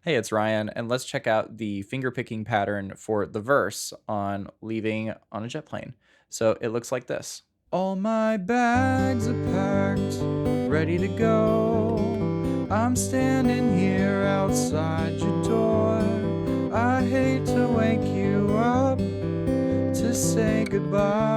Hey, it's Ryan, and let's check out the fingerpicking pattern for the verse on Leaving on a Jet Plane. So it looks like this. All my bags are packed, ready to go. I'm standing here outside your door. I hate to wake you up to say goodbye.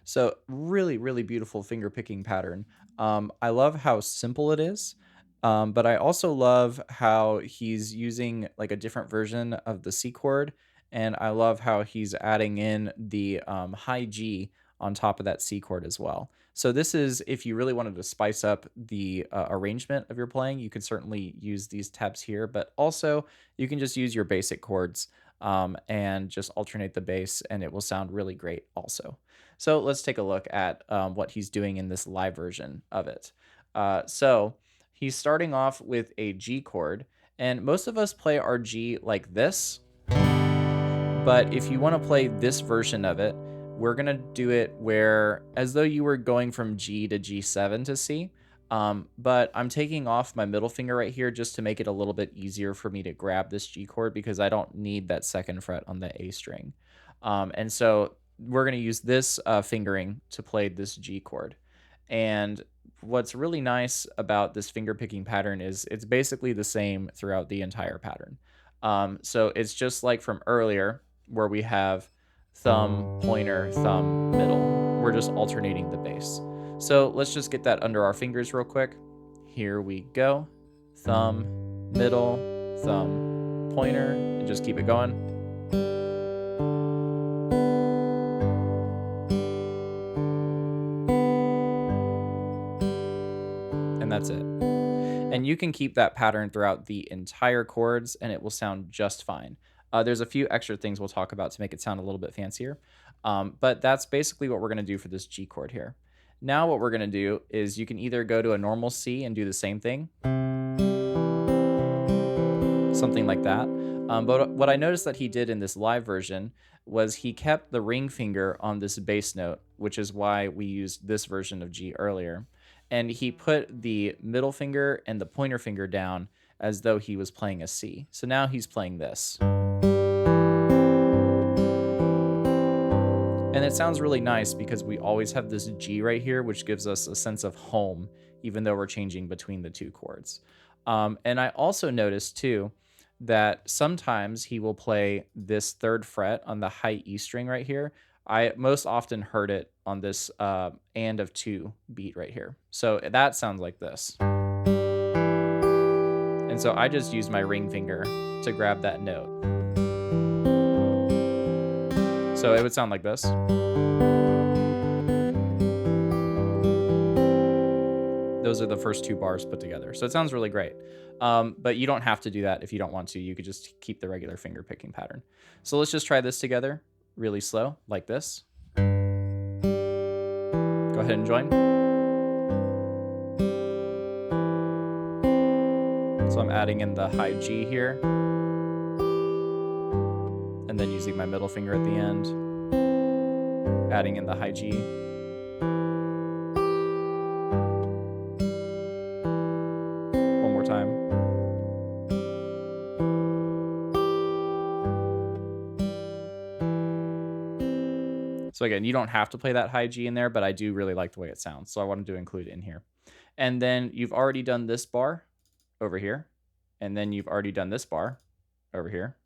So really, really beautiful finger picking pattern. I love how simple it is, but I also love how he's using like a different version of the C chord, and I love how he's adding in the high G on top of that C chord as well. So this is if you really wanted to spice up the arrangement of your playing, you could certainly use these tabs here, but also you can just use your basic chords and just alternate the bass, and it will sound really great also. So let's take a look at what he's doing in this live version of it. So he's starting off with a G chord, and most of us play our G like this. But if you want to play this version of it, we're going to do it where as though you were going from G to G7 to C. But I'm taking off my middle finger right here just to make it a little bit easier for me to grab this G chord because I don't need that second fret on the A string. And so we're going to use this fingering to play this G chord. And what's really nice about this finger picking pattern is it's basically the same throughout the entire pattern. So it's just like from earlier where we have thumb, pointer, thumb, middle. We're just alternating the bass. So let's just get that under our fingers real quick. Here we go. Thumb, middle, thumb, pointer, and just keep it going. And that's it. And you can keep that pattern throughout the entire chords and it will sound just fine. There's a few extra things we'll talk about to make it sound a little bit fancier. But that's basically what we're going to do for this G chord here. Now what we're going to do is you can either go to a normal C and do the same thing, something like that. But what I noticed that he did in this live version was he kept the ring finger on this bass note, which is why we used this version of G earlier. And he put the middle finger and the pointer finger down as though he was playing a C. So now he's playing this. And it sounds really nice because we always have this G right here, which gives us a sense of home, even though we're changing between the two chords. And I also noticed too that sometimes he will play this third fret on the high E string right here. I most often heard it on this and of two beat right here. So that sounds like this. And so I just use my ring finger to grab that note. So it would sound like this. Those are the first two bars put together. So it sounds really great. But you don't have to do that if you don't want to. You could just keep the regular finger picking pattern. So let's just try this together really slow, like this. Go ahead and join. So I'm adding in the high G here. And then using my middle finger at the end. Adding in the high G. One more time. So again, you don't have to play that high G in there, but I do really like the way it sounds. So I wanted to include it in here. And then you've already done this bar over here. And then you've already done this bar over here.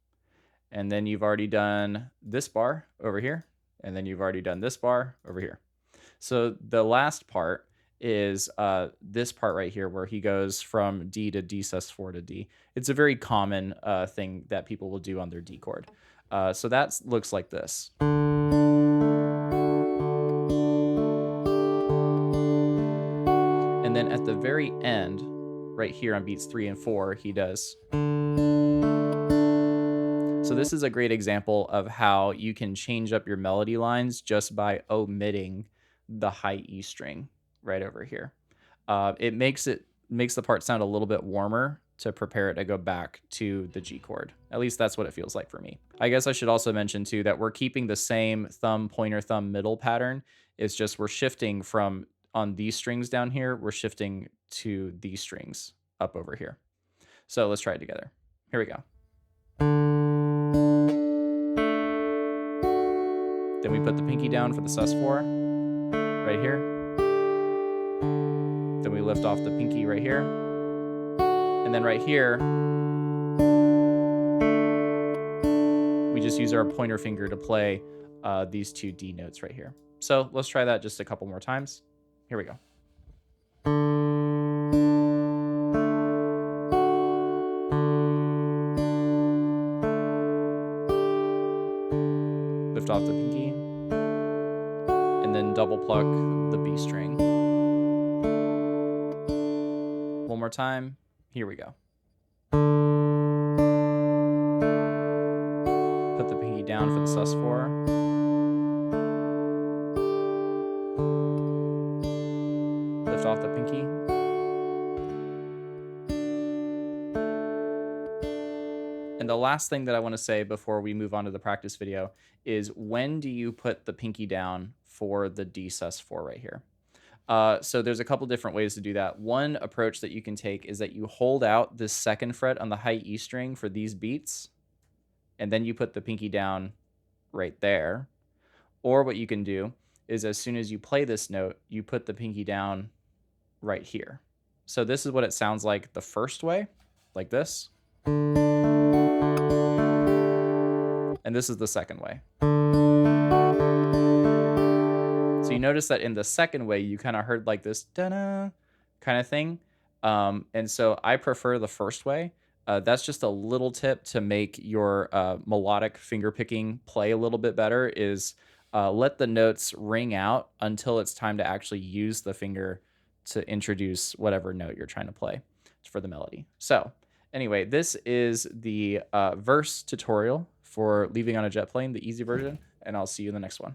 And then you've already done this bar over here. And then you've already done this bar over here. So the last part is this part right here where he goes from D to D sus4 to D. It's a very common thing that people will do on their D chord. So that looks like this. And then at the very end, right here on beats 3 and 4, he does. So this is a great example of how you can change up your melody lines just by omitting the high E string right over here. It makes the part sound a little bit warmer to prepare it to go back to the G chord. At least that's what it feels like for me. I guess I should also mention too that we're keeping the same thumb, pointer, thumb, middle pattern. It's just we're shifting from on these strings down here, we're shifting to these strings up over here. So let's try it together. Here we go. Then we put the pinky down for the sus4 right here. Then we lift off the pinky right here. And then right here, we just use our pointer finger to play these two D notes right here. So let's try that just a couple more times. Here we go. Lift off the pinky, and then double pluck the B string. One more time. Here we go. Put the pinky down for the sus4. Lift off the pinky. And the last thing that I want to say before we move on to the practice video is, when do you put the pinky down for the D sus4 right here? So there's a couple different ways to do that. One approach that you can take is that you hold out this second fret on the high E string for these beats, and then you put the pinky down right there. Or what you can do is, as soon as you play this note, you put the pinky down right here. So this is what it sounds like the first way, like this. And this is the second way. So you notice that in the second way, you kind of heard like this da-da kind of thing. And so I prefer the first way. That's just a little tip to make your melodic finger picking play a little bit better, is let the notes ring out until it's time to actually use the finger to introduce whatever note you're trying to play for the melody. So anyway, this is the verse tutorial for Leaving on a Jet Plane, the easy version, and I'll see you in the next one.